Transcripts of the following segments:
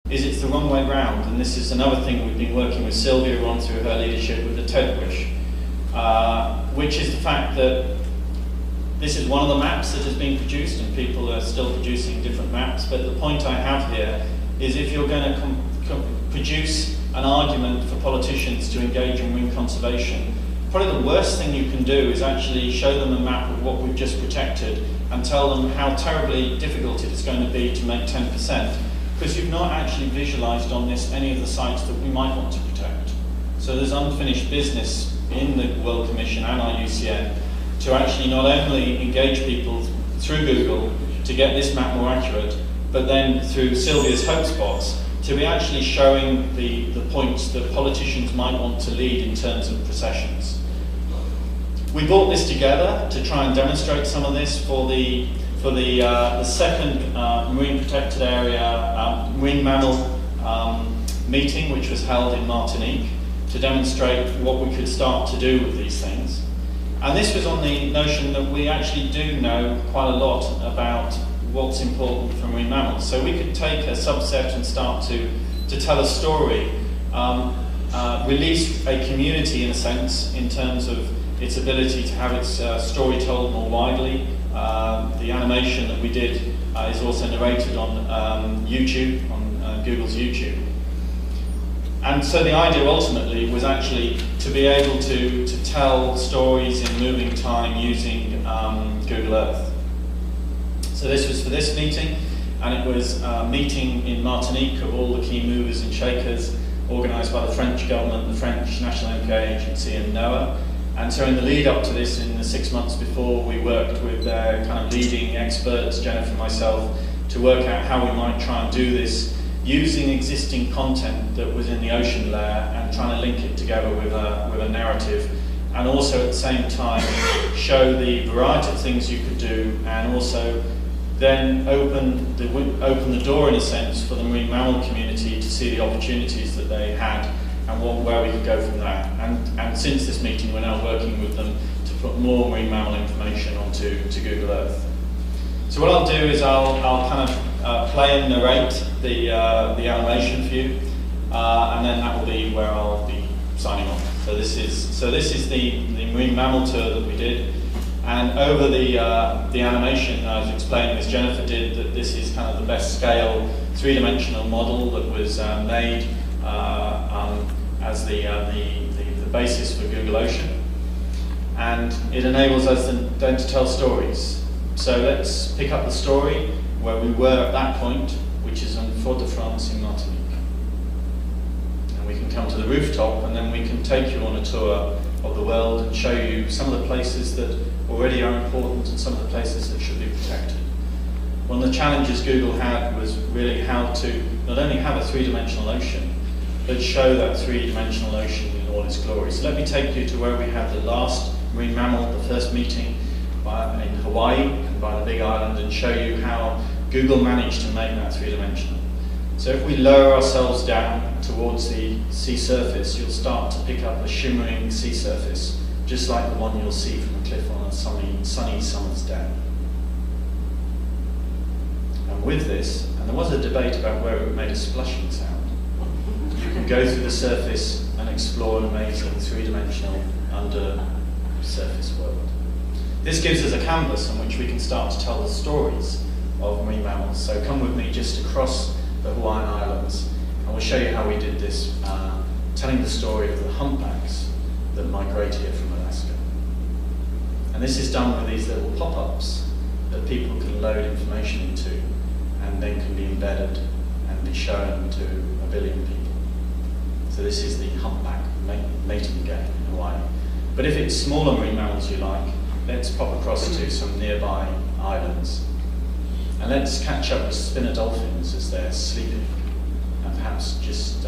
is it's the wrong way round, and this is another thing we've been working with Sylvia on through her leadership with the TED Wish, which is the fact that this is one of the maps that has been produced, and people are still producing different maps, but the point I have here is if you're going to produce an argument for politicians to engage in marine conservation, probably the worst thing you can do is actually show them a map of what we've just protected and tell them how terribly difficult it is going to be to make 10%, because you've not actually visualised on this any of the sites that we might want to protect. So there's unfinished business in the World Commission and IUCN to actually not only engage people through Google to get this map more accurate, but then through Sylvia's hotspots to be actually showing the points that politicians might want to lead in terms of processions. We brought this together to try and demonstrate some of this for the second marine protected area marine mammal meeting, which was held in Martinique, to demonstrate what we could start to do with these things. And this was on the notion that we actually do know quite a lot about what's important for marine mammals. So we could take a subset and start to tell a story, release a community in a sense in terms of its ability to have its story told more widely. The animation that we did is also narrated on YouTube, on Google's YouTube. And so the idea ultimately was actually to be able to tell stories in moving time using Google Earth. So this was for this meeting, and it was a meeting in Martinique of all the key movers and shakers, organised by the French government, the French National MK Agency and NOAA. And so in the lead up to this, in the 6 months before, we worked with their kind of leading experts, Jennifer and myself, to work out how we might try and do this using existing content that was in the ocean layer and trying to link it together with a narrative, and also at the same time show the variety of things you could do, and also then open the door in a sense for the marine mammal community to see the opportunities that they had and where we could go from there. And since this meeting, we're now working with them to put more marine mammal information onto Google Earth. So what I'll do is I'll kind of play and narrate the animation for you, and then that will be where I'll be signing off. So this is the marine mammal tour that we did, and over the animation, I was explaining, as Jennifer did, that this is kind of the best scale three-dimensional model that was made as the basis for Google Ocean, and it enables us then to tell stories. So let's pick up the story where we were at that point, which is on Fort de France in Martinique. And we can come to the rooftop, and then we can take you on a tour of the world and show you some of the places that already are important and some of the places that should be protected. One of the challenges Google had was really how to not only have a three-dimensional ocean, but show that three-dimensional ocean in all its glory. So let me take you to where we had the last marine mammal, the first meeting in Hawaii and by the Big Island, and show you how Google managed to make that three-dimensional. So if we lower ourselves down towards the sea surface, you'll start to pick up a shimmering sea surface, just like the one you'll see from a cliff on a sunny summer's day. And with this, and there was a debate about where it made a splashing sound, you can go through the surface and explore an amazing three-dimensional under-surface world. This gives us a canvas on which we can start to tell the stories of marine mammals. So come with me just across the Hawaiian Islands, and we'll show you how we did this, telling the story of the humpbacks that migrate here from Alaska. And this is done with these little pop-ups that people can load information into, and then can be embedded and be shown to 1 billion people. So this is the humpback mating game in Hawaii. But if it's smaller marine mammals you like, let's pop across to some nearby islands. And let's catch up with spinner dolphins as they're sleeping, and perhaps just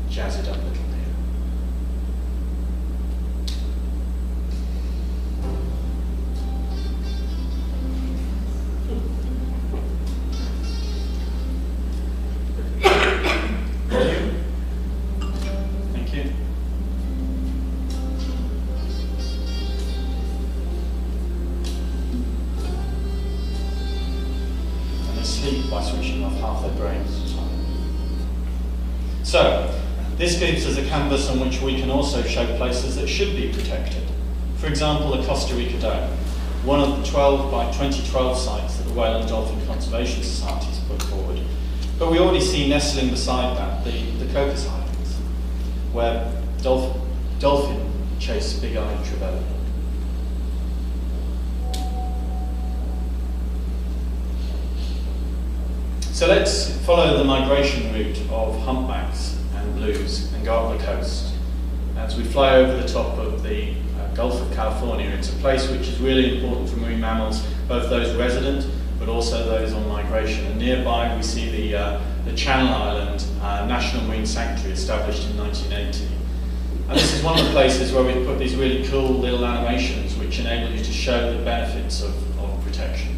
jazz it up a little here. Thank you. Sleep by switching off half their brains at a time. So, this gives us a canvas on which we can also show places that should be protected. For example, the Costa Rica Dome, one of the 12 by 2012 sites that the Whale and Dolphin Conservation Society has put forward. But we already see nestling beside that the Cocos Islands, where dolphin chase big-eyed trevally. So let's follow the migration route of humpbacks and blues and go up the coast. As we fly over the top of the Gulf of California, it's a place which is really important for marine mammals, both those resident but also those on migration. And nearby we see the Channel Island National Marine Sanctuary established in 1980. And this is one of the places where we put these really cool little animations which enable you to show the benefits of protection.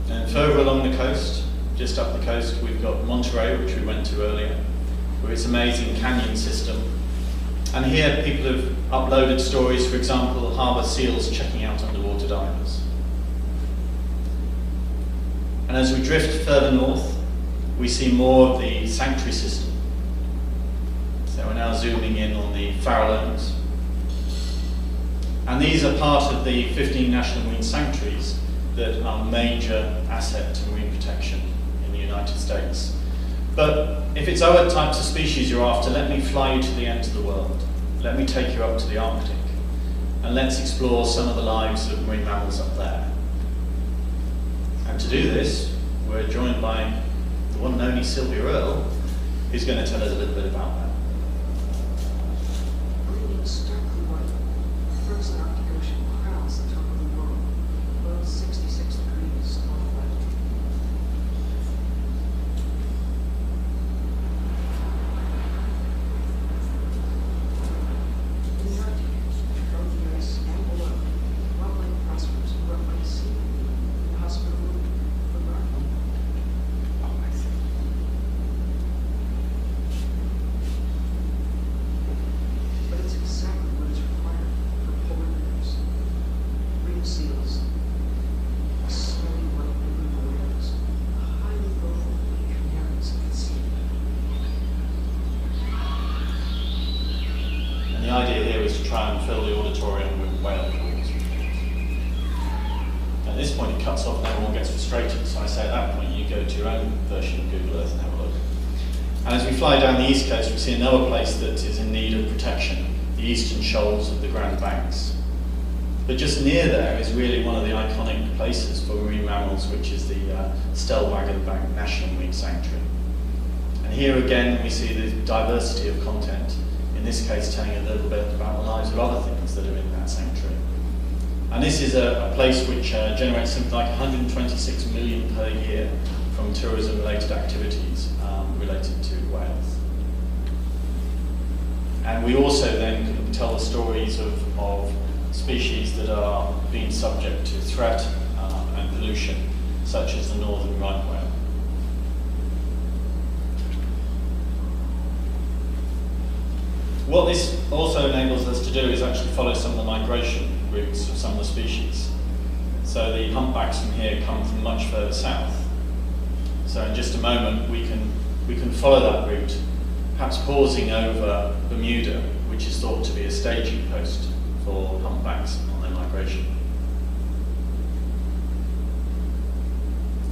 And further along the coast, just up the coast, we've got Monterey, which we went to earlier, with its amazing canyon system. And here people have uploaded stories, for example, harbour seals checking out underwater divers. And as we drift further north, we see more of the sanctuary system. So we're now zooming in on the Farallones. And these are part of the 15 national marine sanctuaries that are major asset to marine protection in the United States. But if it's other types of species you're after, let me fly you to the end of the world. Let me take you up to the Arctic. And let's explore some of the lives of marine mammals up there. And to do this, we're joined by the one and only Sylvia Earle, who's going to tell us a little bit about that. Living in starkly white, frozen Arctic Ocean crowds the top of the world, below 66 degrees north latitude. In the Arctic, frozen ice and below, wildlife prospers brought by the sea, the hospitable for larvae. But it's exactly what is required for polar bears, ring seals, snowy white blue whales, highly vocal canaries at sea. And the idea here is to try and fill the auditorium with whale calls. At this point it cuts off and everyone gets frustrated, so I say at that point you go to your own version of Google Earth and have a look. And as we fly down the east coast, we see another place that is in need of protection, the eastern shoals of the Grand Banks. But just near there is really one of the iconic places for marine mammals, which is the Stellwagen Bank National Marine Sanctuary. And here again we see the diversity of content, in this case telling a little bit about the lives of other things that are in that sanctuary. And this is a place which generates something like 126 million per year from tourism-related activities related to whales. And we also then can tell the stories of species that are being subject to threat and pollution, such as the northern right whale. What this also enables us to do is actually follow some of the migration routes of some of the species. So the humpbacks from here come from much further south. So in just a moment we can follow that route, perhaps pausing over Bermuda, which is thought to be a staging post for humpbacks on their migration.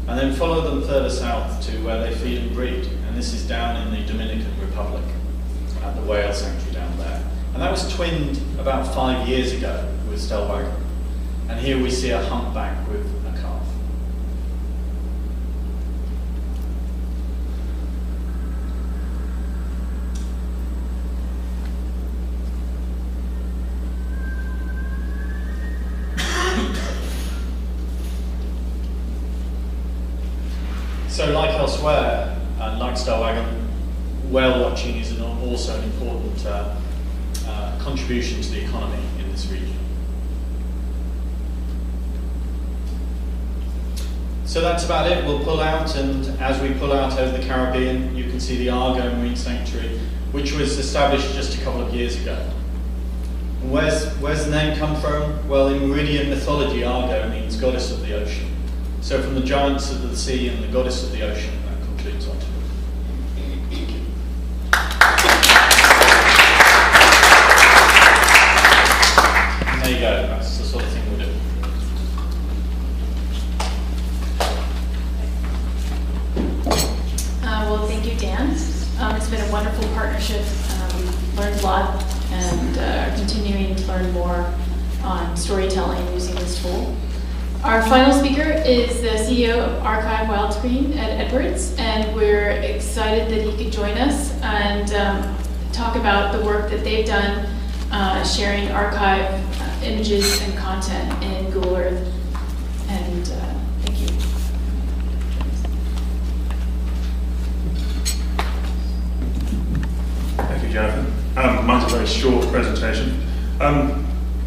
And then follow them further south to where they feed and breed. And this is down in the Dominican Republic, at the whale sanctuary down there. And that was twinned about 5 years ago with Stellwagen. And here we see a humpback with a calf. So like elsewhere, and like Stellwagen, whale watching is also an important contribution to the economy in this region. So that's about it. We'll pull out, and as we pull out over the Caribbean, you can see the Argo Marine Sanctuary, which was established just a couple of years ago. Where's the name come from? Well, in Meridian mythology, Argo means goddess of the ocean. So from the giants of the sea and the goddess of the ocean, that concludes Untitled. And there you go, that's the sort of thing we'll do. Well, thank you, Dan. It's been a wonderful partnership. We've learned a lot and are continuing to learn more on storytelling using this tool. Our final speaker is the CEO of Archive Wildscreen, Ed Edwards, and we're excited that he could join us and talk about the work that they've done sharing archive images and content in Google Earth. And thank you. Thank you, Jennifer. Mine's a very short presentation.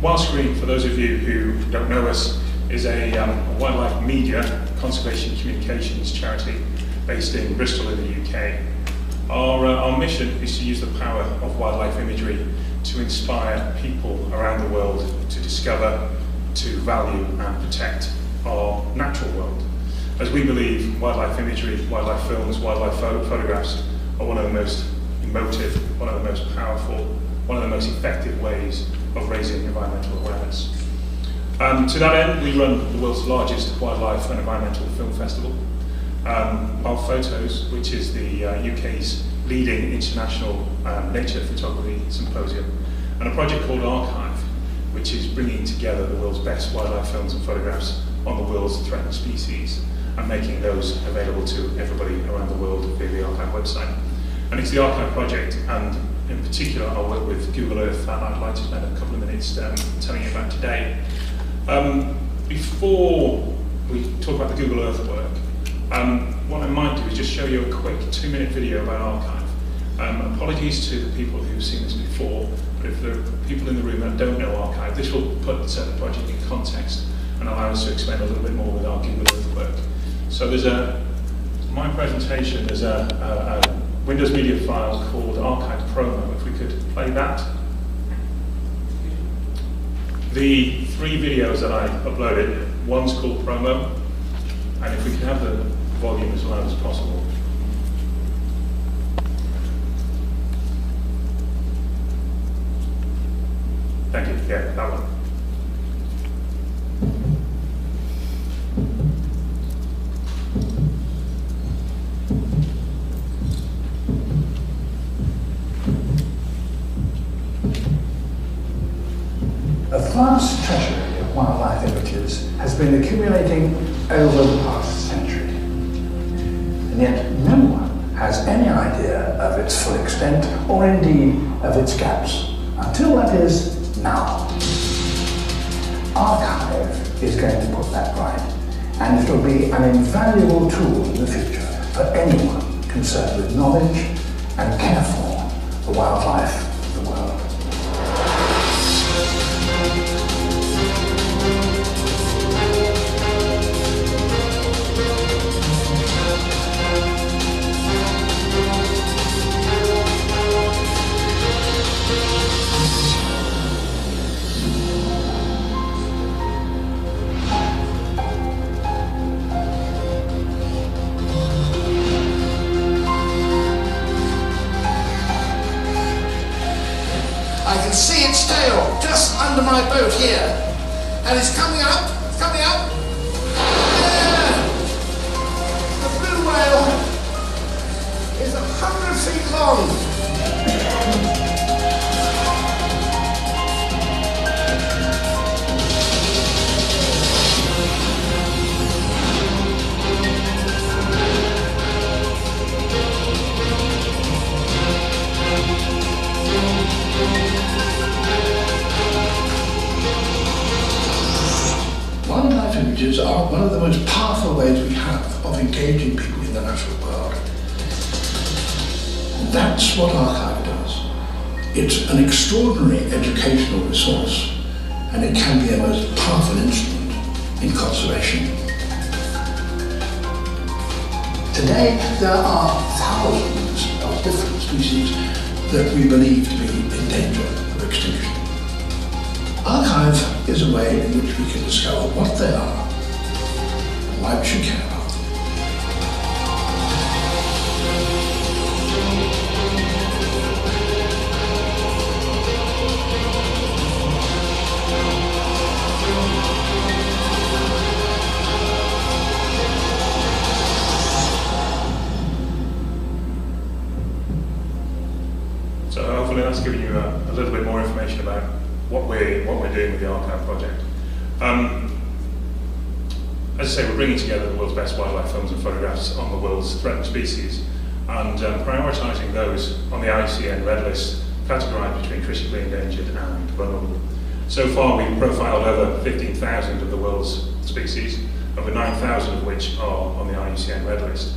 Wildscreen, for those of you who don't know us, is a wildlife media conservation communications charity based in Bristol in the UK. Our mission is to use the power of wildlife imagery to inspire people around the world to discover, to value and protect our natural world. As we believe wildlife imagery, wildlife films, wildlife photographs are one of the most emotive, one of the most powerful, one of the most effective ways of raising environmental awareness. To that end, we run the world's largest wildlife and environmental film festival, Wild Photos, which is the UK's leading international nature photography symposium, and a project called Archive, which is bringing together the world's best wildlife films and photographs on the world's threatened species and making those available to everybody around the world via the Archive website. And it's the Archive project, and in particular I'll work with Google Earth, that I'd like to spend a couple of minutes telling you about today. Before we talk about the Google Earth work, what I might do is just show you a quick 2-minute video about Archive. Apologies to the people who've seen this before, but if there are people in the room that don't know Archive, this will put the project in context and allow us to expand a little bit more with our Google Earth work. So there's my presentation, there's a Windows Media file called Archive Promo. If we could play that. The 3 videos that I uploaded, one's called Promo, and if we could have the volume as loud as possible. Thank you. Yeah, that one. A vast treasury of wildlife images has been accumulating over the past century, and yet no one has any idea of its full extent or indeed of its gaps, until that is now. Archive is going to put that right, and it will be an invaluable tool in the future for anyone concerned with knowledge and care for the wildlife of the world. I can see its tail just under my boat here. And it's coming up, it's coming up. Yeah. The blue whale is 100 feet long. Wildlife images are one of the most powerful ways we have of engaging people in the natural world. And that's what Archive does. It's an extraordinary educational resource, and it can be a most powerful instrument in conservation. Today, there are thousands of different species that we believe to be in danger of extinction. Archive is a way in which we can discover what they are and why we should care about them. So hopefully that's given you a little bit more information about what we're doing with the archive project. As I say, we're bringing together the world's best wildlife films and photographs on the world's threatened species, and prioritising those on the IUCN Red List, categorised between critically endangered and vulnerable. So far, we've profiled over 15,000 of the world's species, over 9,000 of which are on the IUCN Red List,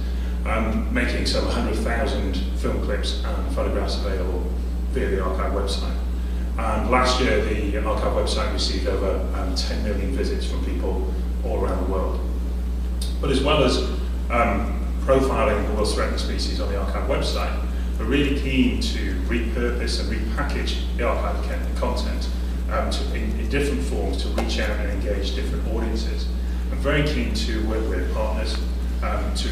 making some 100,000 film clips and photographs available via the archive website. And last year, the archive website received over 10 million visits from people all around the world. But as well as profiling the world's threatened species on the archive website, we're really keen to repurpose and repackage the archive content in different forms to reach out and engage different audiences. I'm very keen to work with partners to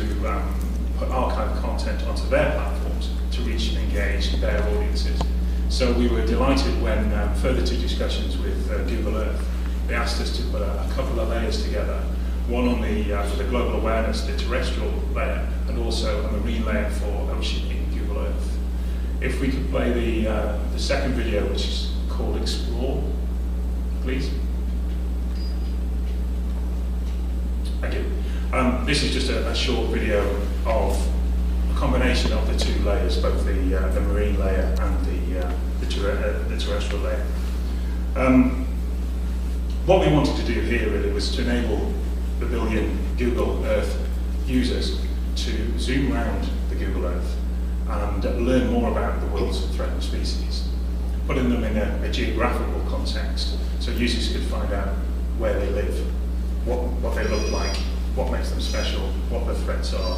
put archive content onto their platforms to reach and engage their audiences. So we were delighted when, further to discussions with Google Earth, they asked us to put a couple of layers together, one on the for the global awareness, the terrestrial layer, and also a marine layer for ocean in Google Earth. If we could play the second video, which is called Explore, please. Thank you. This is just a short video of a combination of the two layers, both the marine layer and the terrestrial layer. What we wanted to do here really was to enable the billion Google Earth users to zoom around the Google Earth and learn more about the world's threatened species, putting them in a geographical context so users could find out where they live, what they look like, what makes them special, what the threats are.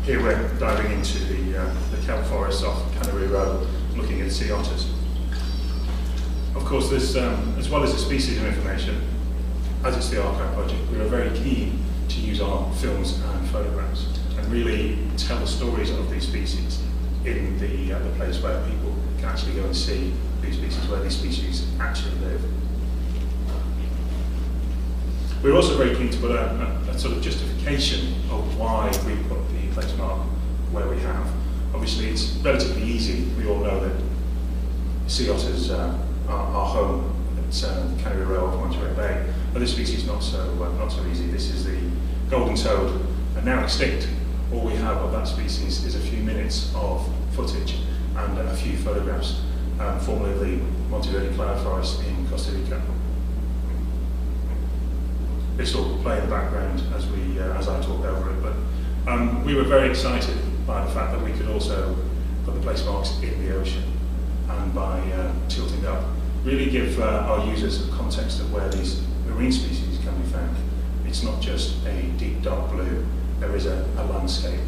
Here we're diving into the kelp forests off Cannery Row, looking at sea otters. Of course, there's, as well as the species of information, as it's the archive project, we were very keen to use our films and photographs and really tell the stories of these species in the place where people can actually go and see these species, where these species actually live. We're also very keen to put a sort of justification of why we put the place mark where we have. Obviously, it's relatively easy. We all know that sea otters are home at Cannery Row off Monterey Bay. Other species not so easy. This is the golden toad, now extinct. All we have of that species is a few minutes of footage and a few photographs, formerly of the Monterey cloud forest in Costa Rica. This will play in the background as I talk over it, but we were very excited by the fact that we could also put the place marks in the ocean, and by tilting up, really give our users a context of where these marine species can be found. It's not just a deep dark blue, there is a landscape.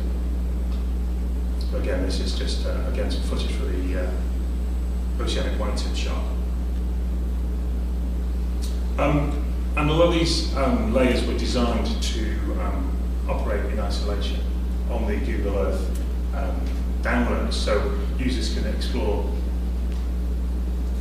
So again, this is just again some footage for the oceanic white-tipped shark. And although these layers were designed to operate in isolation on the Google Earth downloads, so users can explore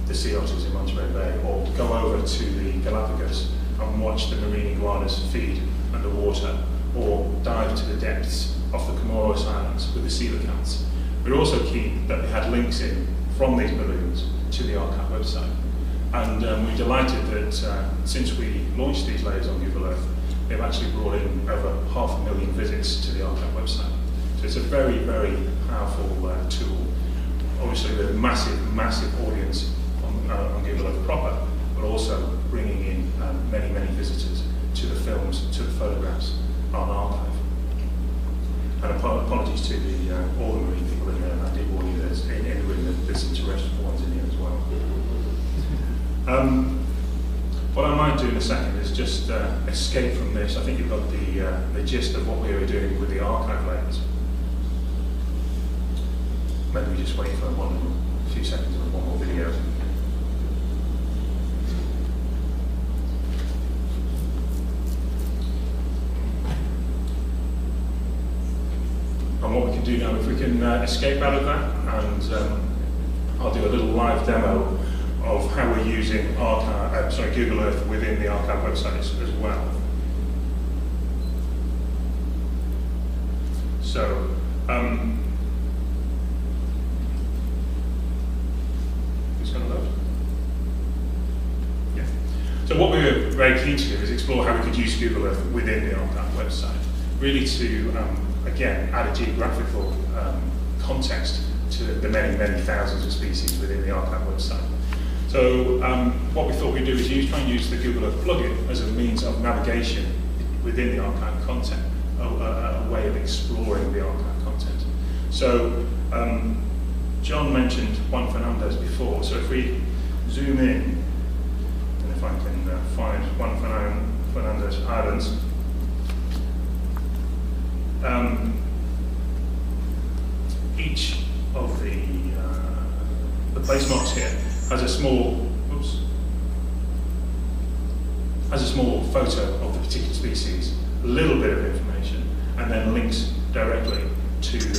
the sea otters in Monterey Bay, or go over to the Galapagos and watch the marine iguanas feed underwater, or dive to the depths of the Comoros Islands with the sea cats. We're also keen that they had links in from these balloons to the archive website. And we're delighted that since we launched these layers on Google Earth, they've actually brought in over 500,000 visits to the archive website. So it's a very, very powerful tool. Obviously with a massive audience on Google Earth proper, but also bringing in many visitors to the films, to the photographs on archive. And apologies to all the marine people in there, and I did warn you there's in the room there's some terrestrial ones in here as well. What I might do in a second is just escape from this. I think you've got the gist of what we were doing with the archive layers. Maybe we just wait for a few seconds of one more video. what we can do now, if we can escape out of that, and I'll do a little live demo of how we're using Google Earth within the archive websites as well. So, who's going to load? Yeah. So what we were very keen to do is explore how we could use Google Earth within the archive website, really to, again, add a geographical context to the many, many thousands of species within the archive website. So what we thought we'd do is try and use the Google Earth plugin as a means of navigation within the archive content, a way of exploring the archive content. So John mentioned Juan Fernandez before, so if we zoom in, and if I can find Juan Fernandez Islands, each of the place marks here has a small, photo of the particular species, a little bit of information, and then links directly to the